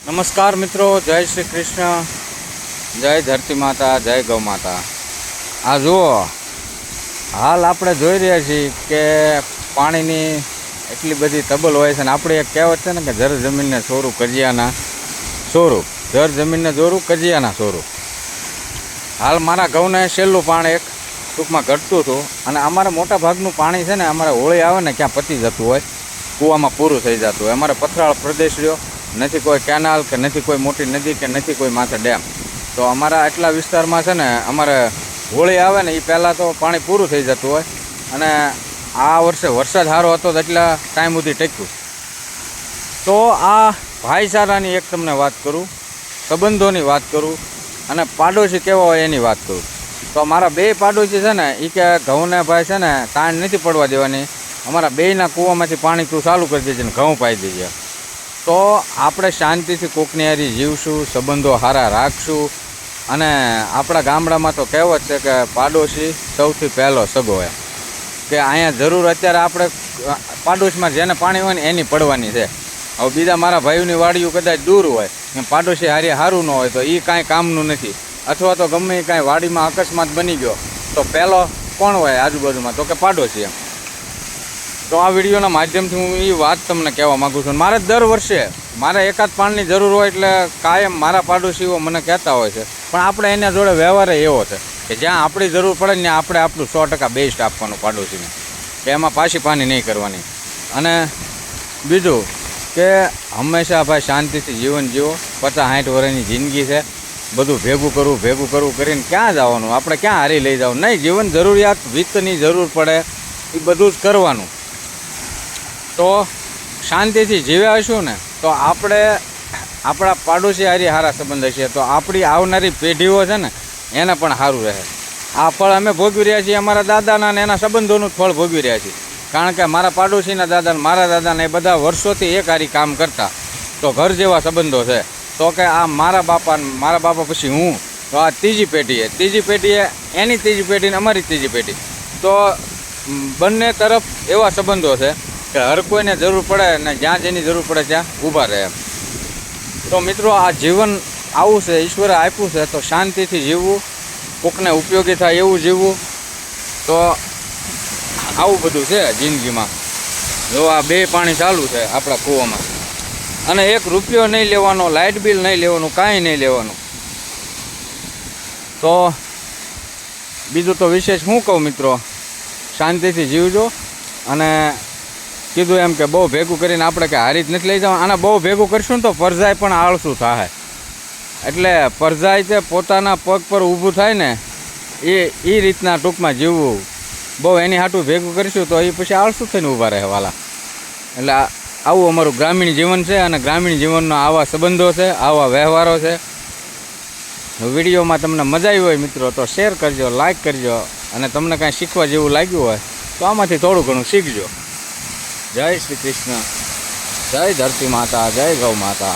નમસ્કાર મિત્રો, જય શ્રી કૃષ્ણ, જય ધરતી માતા, જય ગૌ માતા। આ જુઓ, હાલ આપણે જોઈ રહ્યા છીએ કે પાણીની એટલી બધી તબલ હોય છે ને આપણી એક કહેવત છે ને કે જર જમીનને સોરું કજિયાના સોરું, જર જમીનને જોરું કજિયાના સોરું। હાલ મારા ઘઉંને છેલ્લું પાણી એક ટૂંકમાં ઘટતું હતું અને અમારે મોટા ભાગનું પાણી છે ને અમારે હોળી આવે ને ક્યાં પતી જતું હોય, કૂવામાં પૂરું થઈ જતું હોય। અમારે પથરાળ પ્રદેશ રહ્યો, નથી કોઈ કેનાલ કે નથી કોઈ મોટી નદી કે નથી કોઈ માથે ડેમ, તો અમારા આટલા વિસ્તારમાં છે ને અમારે હોળી આવે ને એ પહેલાં તો પાણી પૂરું થઈ જતું હોય અને આ વર્ષે વરસાદ સારો હતો તો એટલા ટાઈમ સુધી ટક્યું। તો આ ભાઈચારાની એક તમને વાત કરું, સંબંધોની વાત કરું અને પાડોશી કેવા હોય એની વાત કરું। તો મારા બે પાડોશી છે ને એ કે ઘઉંને ભાઈ છે ને તાણ નથી પડવા દેવાની, અમારા બેયના કૂવામાંથી પાણી તું ચાલુ કરી દેજે ને ઘઉં પાઈ દેજે। તો આપણે શાંતિથી કોકની હારી જીવશું, સંબંધો સારા રાખશું અને આપણા ગામડામાં તો કહેવત છે કે પાડોશી સૌથી પહેલો સગો હોય, કે અહીંયા જરૂર અત્યારે આપણે પાડોશમાં જેને પાણી હોય ને એની પડવાની છે। હવે બીજા મારા ભાઈઓની વાડીઓ કદાચ દૂર હોય, પાડોશી હારી સારું ન હોય તો એ કાંઈ કામનું નથી, અથવા તો ગમે કાંઈ વાડીમાં અકસ્માત બની ગયો તો પહેલો કોણ હોય આજુબાજુમાં, તો કે પાડોશી એમ। તો આ વિડીયોના માધ્યમથી હું એ વાત તમને કહેવા માગું છું। મારે દર વર્ષે મારે એકાદ પાણીની જરૂર હોય એટલે કાયમ મારા પાડોશીઓ મને કહેતા હોય છે, પણ આપણે એના જોડે વ્યવહાર એવો છે કે જ્યાં આપણી જરૂર પડે ને આપણે આપણું 100% બેસ્ટ આપવાનું પાડોશીને, કે એમાં પાછી પાની નહીં કરવાની। અને બીજું કે હંમેશા ભાઈ શાંતિથી જીવન જીવો। 50-60 વર્ષની જિંદગી છે, બધું ભેગું કરવું કરીને ક્યાં જવાનું, આપણે ક્યાં હારી લઈ જવાનું નહીં। જીવન જરૂરિયાત વિત્તની જરૂર પડે એ બધું જ કરવાનું। તો શાંતિથી જીવ્યા હશું ને તો આપણે આપણા પાડોશી હારી સારા સંબંધ હશે તો આપણી આવનારી પેઢીઓ છે ને એને પણ સારું રહે। આ ફળ અમે ભોગવી રહ્યા છીએ, અમારા દાદાના અને એના સંબંધોનું ફળ ભોગવી રહ્યા છીએ, કારણ કે મારા પાડોશીના દાદા મારા દાદાને એ બધા વર્ષોથી એક હારી કામ કરતા, તો ઘર જેવા સંબંધો છે। તો કે આ મારા બાપા પછી હું, તો આ ત્રીજી પેઢીએ એની ત્રીજી પેઢીને અમારી ત્રીજી પેઢી, તો બંને તરફ એવા સંબંધો છે કે હર કોઈને જરૂર પડે ને જ્યાં જેની જરૂર પડે ત્યાં ઊભા રહે એમ। તો મિત્રો, આ જીવન આવું છે, ઈશ્વરે આપ્યું છે તો શાંતિથી જીવવું, કોકને ઉપયોગી થાય એવું જીવવું। તો આવું બધું છે જિંદગીમાં। જો આ બે પાણી ચાલુ છે આપણા કૂવામાં અને ₹1 નહીં લેવાનો, લાઇટ બિલ નહીં લેવાનું, કાંઈ નહીં લેવાનું। તો બીજું તો વિશેષ શું કહું મિત્રો, શાંતિથી જીવજો। અને કીધું એમ કે બહુ ભેગું કરીને આપણે કે હારી જ નથી લઈ જવા, આને બહુ ભેગું કરશું ને તો પરજાય પણ આળસું થાય, એટલે પરજાય તે પોતાના પગ પર ઊભું થાય ને એ રીતના ટૂંકમાં જીવવું। બહુ એની હાટું ભેગું કરીશું તો એ પછી આળસું થઈને ઊભા રહે વાલા। એટલે આવું અમારું ગ્રામીણ જીવન છે અને ગ્રામીણ જીવનનો આવા સંબંધો છે, આવા વ્યવહારો છે। વિડીયોમાં તમને મજા આવી હોય મિત્રો તો શેર કરજો, લાઈક કરજો અને તમને કાંઈ શીખવા જેવું લાગ્યું હોય તો આમાંથી થોડું ઘણું શીખજો। જય શ્રી કૃષ્ણ, જય ધરતી માતા, જય ગૌ માતા।